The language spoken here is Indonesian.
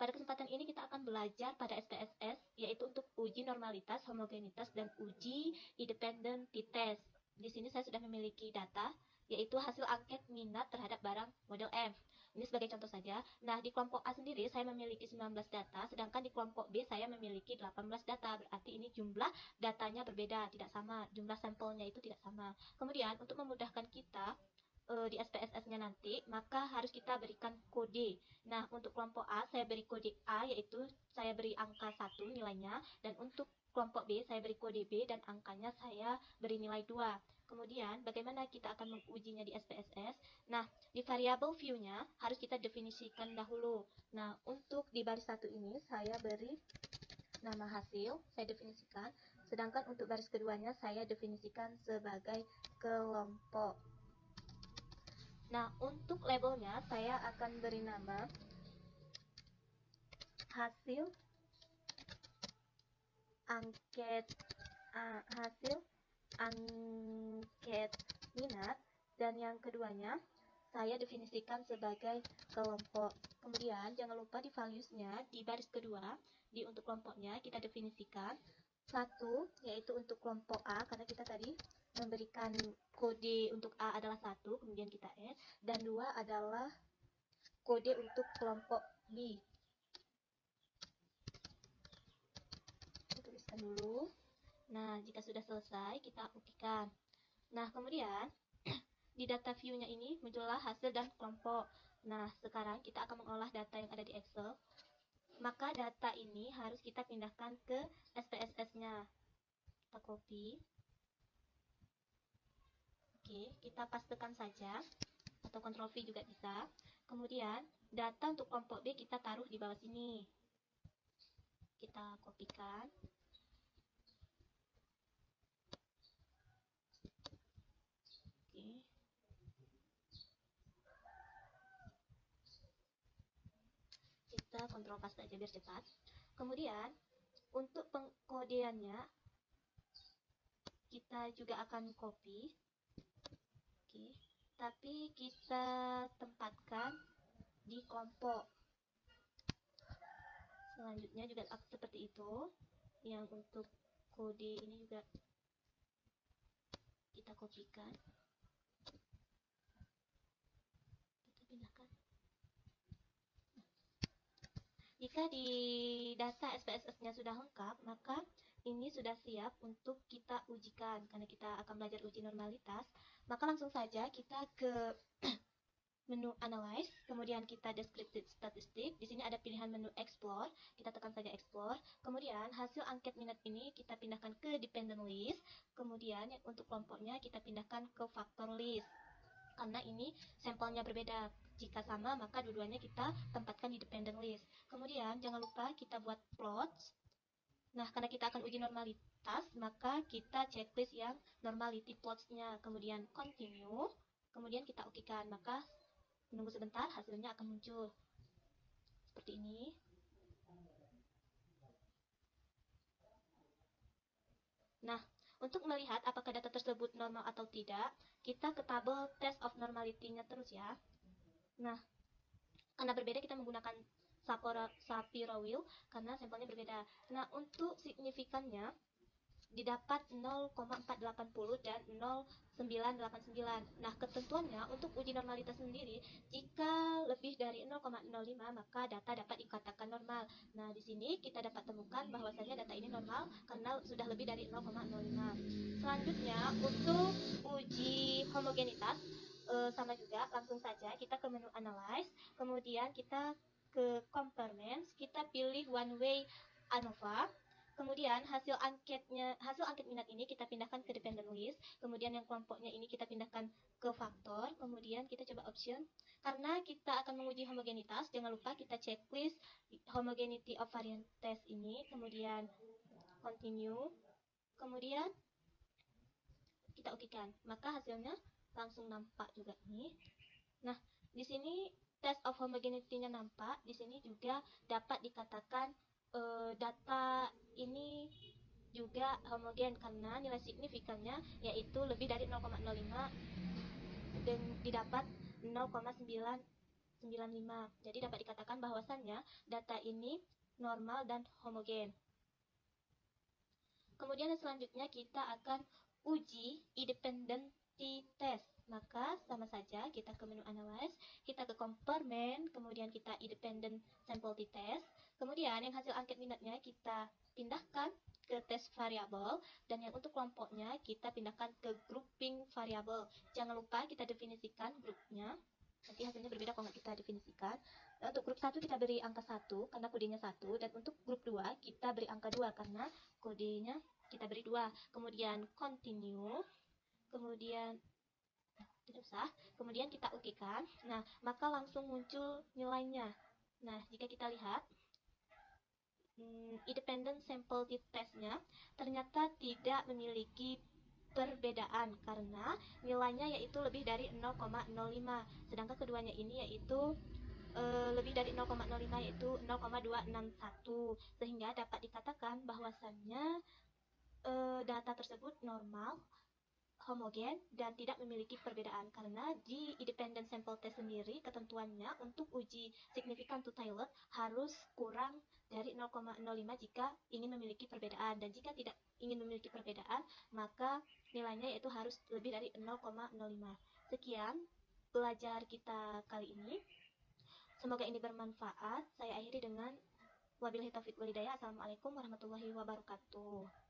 pada kesempatan ini kita akan belajar pada SPSS, yaitu untuk uji normalitas, homogenitas, dan uji independent t-test. Di sini saya sudah memiliki data, yaitu hasil angket minat terhadap barang model M. Ini sebagai contoh saja. Nah, di kelompok A sendiri saya memiliki 19 data, sedangkan di kelompok B saya memiliki 18 data. Berarti ini jumlah datanya berbeda, tidak sama. Jumlah sampelnya itu tidak sama. Kemudian, untuk memudahkan kita di SPSS-nya nanti, maka harus kita berikan kode. Nah, untuk kelompok A, saya beri kode A, yaitu saya beri angka 1 nilainya, dan untuk kelompok B, saya beri kode B, dan angkanya saya beri nilai 2. Kemudian, bagaimana kita akan mengujinya di SPSS? Nah, di variabel view-nya harus kita definisikan dahulu. Nah, untuk di baris 1 ini, saya beri nama hasil, saya definisikan. Sedangkan untuk baris keduanya, saya definisikan sebagai kelompok. Nah, untuk labelnya, saya akan beri nama hasil angket minat, dan yang keduanya saya definisikan sebagai kelompok. Kemudian jangan lupa di values-nya di baris kedua, di untuk kelompoknya kita definisikan 1 yaitu untuk kelompok A, karena kita tadi memberikan kode untuk A adalah 1, kemudian kita add, dan 2 adalah kode untuk kelompok B. Kita tuliskan dulu. Nah, jika sudah selesai, kita okekan. Nah, kemudian di data view-nya ini muncullah hasil dan kelompok. Nah, sekarang kita akan mengolah data yang ada di Excel. Maka data ini harus kita pindahkan ke SPSS-nya. Kita copy. Oke, kita pastekan saja. Atau Ctrl V juga bisa. Kemudian, data untuk kelompok B kita taruh di bawah sini. Kita kopikan. Oke. Kita Ctrl paste aja biar cepat. Kemudian, untuk pengkodeannya, kita juga akan copy. Oke. Tapi kita tempatkan di kelompok. Selanjutnya juga seperti itu. Yang untuk kode ini juga kita kopikan. Kita pindahkan. Jika di data SPSS-nya sudah lengkap, maka ini sudah siap untuk kita ujikan. Karena kita akan belajar uji normalitas, maka langsung saja kita ke menu Analyze, kemudian kita Descriptive Statistic. Di sini ada pilihan menu Explore, kita tekan saja Explore. Kemudian hasil angket minat ini kita pindahkan ke Dependent List. Kemudian untuk kelompoknya kita pindahkan ke Factor List. Karena ini sampelnya berbeda. Jika sama, maka dua-duanya kita tempatkan di Dependent List. Kemudian jangan lupa kita buat plots. Nah, karena kita akan uji normalitas, maka kita checklist yang normality plots-nya. Kemudian continue. Kemudian kita okekan. Maka menunggu sebentar, hasilnya akan muncul seperti ini. Nah, untuk melihat apakah data tersebut normal atau tidak, kita ke tabel test of normality-nya terus ya. Nah, karena berbeda kita menggunakan Shapiro wheel karena sampelnya berbeda. Nah, untuk signifikannya didapat 0,480 dan 0,989. Nah, ketentuannya untuk uji normalitas sendiri, jika lebih dari 0,05 maka data dapat dikatakan normal. Nah, di sini kita dapat temukan bahwasanya data ini normal karena sudah lebih dari 0,05. Selanjutnya, untuk uji homogenitas sama juga, langsung saja kita ke menu Analyze, kemudian kita ke Comparements, kita pilih One Way ANOVA. Kemudian hasil angket minat ini kita pindahkan ke Dependent List. Kemudian yang kelompoknya ini kita pindahkan ke faktor. Kemudian kita coba option. Karena kita akan menguji homogenitas, jangan lupa kita checklist homogeneity of variant test ini. Kemudian continue. Kemudian kita okekan. Maka hasilnya langsung nampak juga nih. Nah, di sini test of homogeneity-nya nampak. Di sini juga dapat dikatakan data ini juga homogen karena nilai signifikannya yaitu lebih dari 0,05 dan didapat 0,989. 95. Jadi dapat dikatakan bahwasannya data ini normal dan homogen. Kemudian selanjutnya kita akan uji independency test. Maka sama saja kita ke menu analyze, kita ke compartment, kemudian kita independent sample test. Kemudian yang hasil angket minatnya kita pindahkan ke tes variabel, dan yang untuk kelompoknya kita pindahkan ke grouping variabel. Jangan lupa kita definisikan grupnya. Nanti hasilnya berbeda kalau kita definisikan. Nah, untuk grup 1 kita beri angka 1 karena kodenya 1, dan untuk grup 2 kita beri angka 2 karena kodenya kita beri 2. Kemudian continue, kemudian tidak usah, kemudian kita okekan. Nah, maka langsung muncul nilainya. Nah, jika kita lihat independent sample testnya ternyata tidak memiliki perbedaan karena nilainya yaitu lebih dari 0,05, sedangkan keduanya ini yaitu lebih dari 0,05 yaitu 0,261, sehingga dapat dikatakan bahwasannya data tersebut normal, homogen, dan tidak memiliki perbedaan karena di independent sample test sendiri ketentuannya untuk uji signifikan to Taylor harus kurang dari 0,05 jika ingin memiliki perbedaan, dan jika tidak ingin memiliki perbedaan maka nilainya yaitu harus lebih dari 0,05. Sekian belajar kita kali ini. Semoga ini bermanfaat. Saya akhiri dengan wabillahi taufiq walhidayah. Assalamualaikum warahmatullahi wabarakatuh.